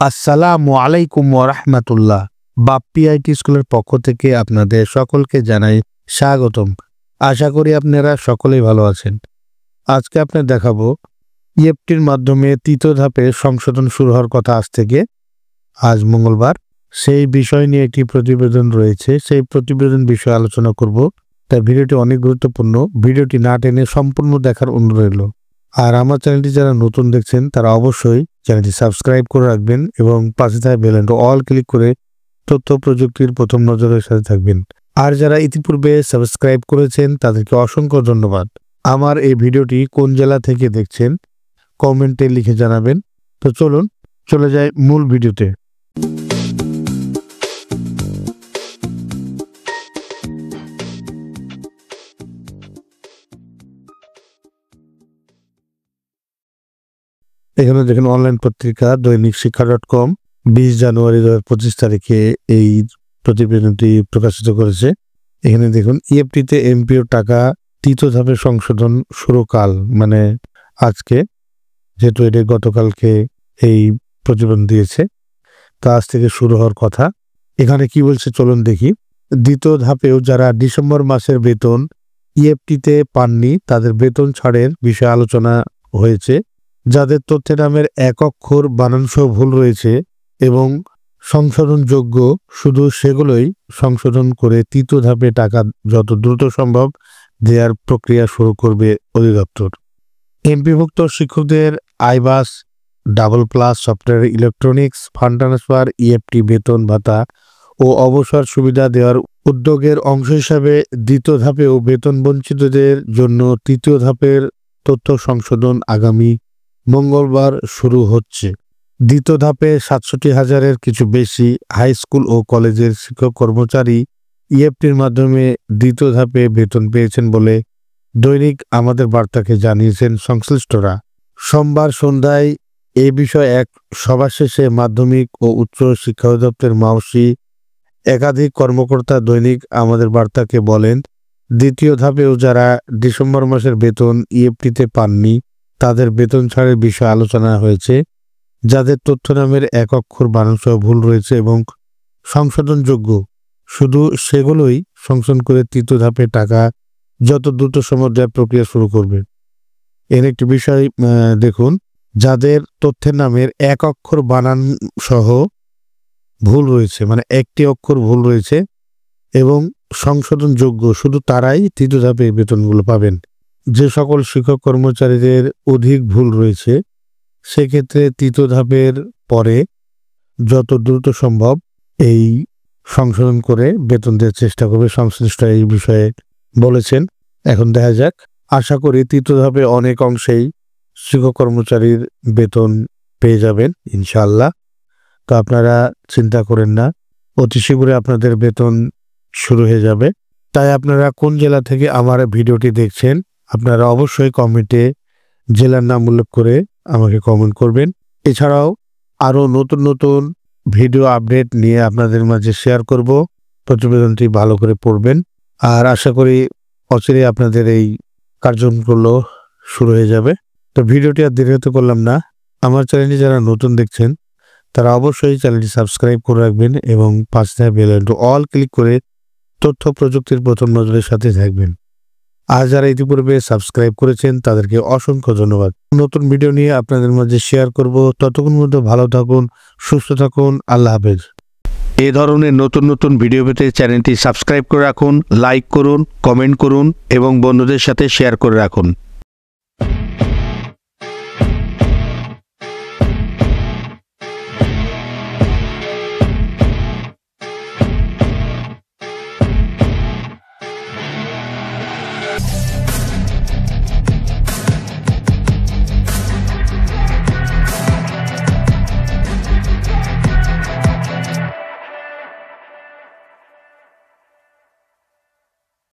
আসসালামু আলাইকুম ওয়া রাহমাতুল্লাহ। বাপ্পি আইটি স্কুলের পক্ষ থেকে আপনাদের সকলকে জানাই স্বাগতম। আশা করি আপনারা সকলেই ভালো আছেন। আজকে আপনাদের দেখাবো ইএফটির মাধ্যমে তৃতীয় ধাপে সংশোধন শুরু হওয়ার কথা আজ থেকে, আজ মঙ্গলবার। সেই বিষয় নিয়ে একটি প্রতিবেদন রয়েছে, সেই প্রতিবেদন বিষয়ে আলোচনা করব। তাই ভিডিওটি অনেক গুরুত্বপূর্ণ, ভিডিওটি না টেনে সম্পূর্ণ দেখার অনুরোধ রইল। আর আমার চ্যানেলটি যারা নতুন দেখছেন তারা অবশ্যই চ্যানেলটি সাবস্ক্রাইব করে রাখবেন এবং পাশে থাকা বেল আইকনটি অল ক্লিক করে তথ্য প্রযুক্তির প্রথম নজরের সাথে থাকবেন। আর যারা ইতিপূর্বে সাবস্ক্রাইব করেছেন তাদেরকে অসংখ্য ধন্যবাদ। আমার এই ভিডিওটি কোন জেলা থেকে দেখছেন কমেন্টে লিখে জানাবেন। তো চলুন চলে যাই মূল ভিডিওতে। এখানে দেখুন অনলাইন পত্রিকা দৈনিক শিক্ষা.com 20 জানুয়ারি 2025 তারিখে এই প্রতিবেদনটি প্রকাশিত করেছে। এখানে দেখুন ইএফটিতে এমপিও টাকা তৃতীয় ধাপে সংশোধন শুরুকাল, মানে আজকে, যেহেতু এটা গতকালকে এই প্রতিবেদন দিয়েছে, তা আজ থেকে শুরু হওয়ার কথা। এখানে কি বলছে চলুন দেখি। দ্বিতীয় ধাপেও যারা ডিসেম্বর মাসের বেতন ইএফটিতে পাননি তাদের বেতন ছাড়ের বিষয়ে আলোচনা হয়েছে। যাদের তথ্যে নামের এক অক্ষর বানানসহ ভুল রয়েছে এবং সংশোধনযোগ্য, শুধু সেগুলোই সংশোধন করে তৃতীয় ধাপে টাকা যত দ্রুত সম্ভব দেওয়ার প্রক্রিয়া শুরু করবে অধিদপ্তর। এমপিভুক্ত শিক্ষকদের আইবাস, double plus, software, electronics, fund transfer, EFT, বেতন ভাতা ও অবসর সুবিধা দেওয়ার উদ্যোগের অংশ হিসাবে দ্বিতীয় ধাপেও বেতন বঞ্চিতদের জন্য তৃতীয় ধাপের তথ্য সংশোধন আগামী মঙ্গলবার শুরু হচ্ছে। দ্বিতীয় ধাপে ৬৭,০০০-এর কিছু বেশি হাই স্কুল ও কলেজের শিক্ষক কর্মচারী ইএফটির মাধ্যমে দ্বিতীয় ধাপে বেতন পেয়েছেন বলে দৈনিক আমাদের বার্তাকে জানিয়েছেন সংশ্লিষ্টরা। সোমবার সন্ধ্যায় এ বিষয়ে এক সভা শেষে মাধ্যমিক ও উচ্চ শিক্ষা অধিদপ্তরের মাওসি একাধিক কর্মকর্তা দৈনিক আমাদের বার্তাকে বলেন, দ্বিতীয় ধাপেও যারা ডিসেম্বর মাসের বেতন ইএফটিতে পাননি তাদের বেতন ছাড়ের বিষয়ে আলোচনা হয়েছে। যাদের তথ্য নামের এক অক্ষর বানানসহ ভুল রয়েছে এবং সংশোধনযোগ্য, শুধু সেগুলোই সংশোধন করে তৃতীয় ধাপে টাকা যত দ্রুত সম্ভব দেওয়ার প্রক্রিয়া শুরু করবে। এর একটি বিষয় দেখুন, যাদের তথ্যের নামের এক অক্ষর বানান সহ ভুল রয়েছে, মানে একটি অক্ষর ভুল রয়েছে এবং সংশোধনযোগ্য, শুধু তারাই তৃতীয় ধাপে বেতনগুলো পাবেন। যে সকল শিক্ষক কর্মচারীদের অধিক ভুল রয়েছে সেক্ষেত্রে তৃতীয় ধাপের পরে যত দ্রুত সম্ভব এই সংশোধন করে বেতন দেওয়ার চেষ্টা করবে সংশ্লিষ্ট এই বিষয়ে বলেছেন। এখন দেখা যাক, আশা করি তৃতীয় ধাপে অনেক অংশেই শিক্ষক কর্মচারীর বেতন পেয়ে যাবেন ইনশাআল্লাহ। তো আপনারা চিন্তা করেন না, অতি শীঘ্রই আপনাদের বেতন শুরু হয়ে যাবে। তাই আপনারা কোন জেলা থেকে আমার ভিডিওটি দেখছেন আপনারা অবশ্যই কমেন্টে জেলার নাম উল্লেখ করে আমাকে কমেন্ট করবেন। এছাড়াও আরও নতুন নতুন ভিডিও আপডেট নিয়ে আপনাদের মাঝে শেয়ার করব। প্রতিবেদনটি ভালো করে পড়বেন আর আশা করি অচিরেই আপনাদের এই কার্যক্রমগুলো শুরু হয়ে যাবে। তো ভিডিওটি আর দীর্ঘায়িত করলাম না, আমার চ্যানেলটি যারা নতুন দেখছেন তারা অবশ্যই চ্যানেলটি সাবস্ক্রাইব করে রাখবেন এবং পাশে থাকা বেল আইকনটি অল ক্লিক করে তথ্য প্রযুক্তির প্রথম নজরের সাথে থাকবেন। আর যারা ইতিপূর্বে সাবস্ক্রাইব করেছেন তাদেরকে অসংখ্য ধন্যবাদ। নতুন ভিডিও নিয়ে আপনাদের মাঝে শেয়ার করব। ততক্ষণ মধ্যে ভালো থাকুন, সুস্থ থাকুন, আল্লাহ হাফেজ। এই ধরনের নতুন নতুন ভিডিও পেতে চ্যানেলটি সাবস্ক্রাইব করে রাখুন, লাইক করুন, কমেন্ট করুন এবং বন্ধুদের সাথে শেয়ার করে রাখুন।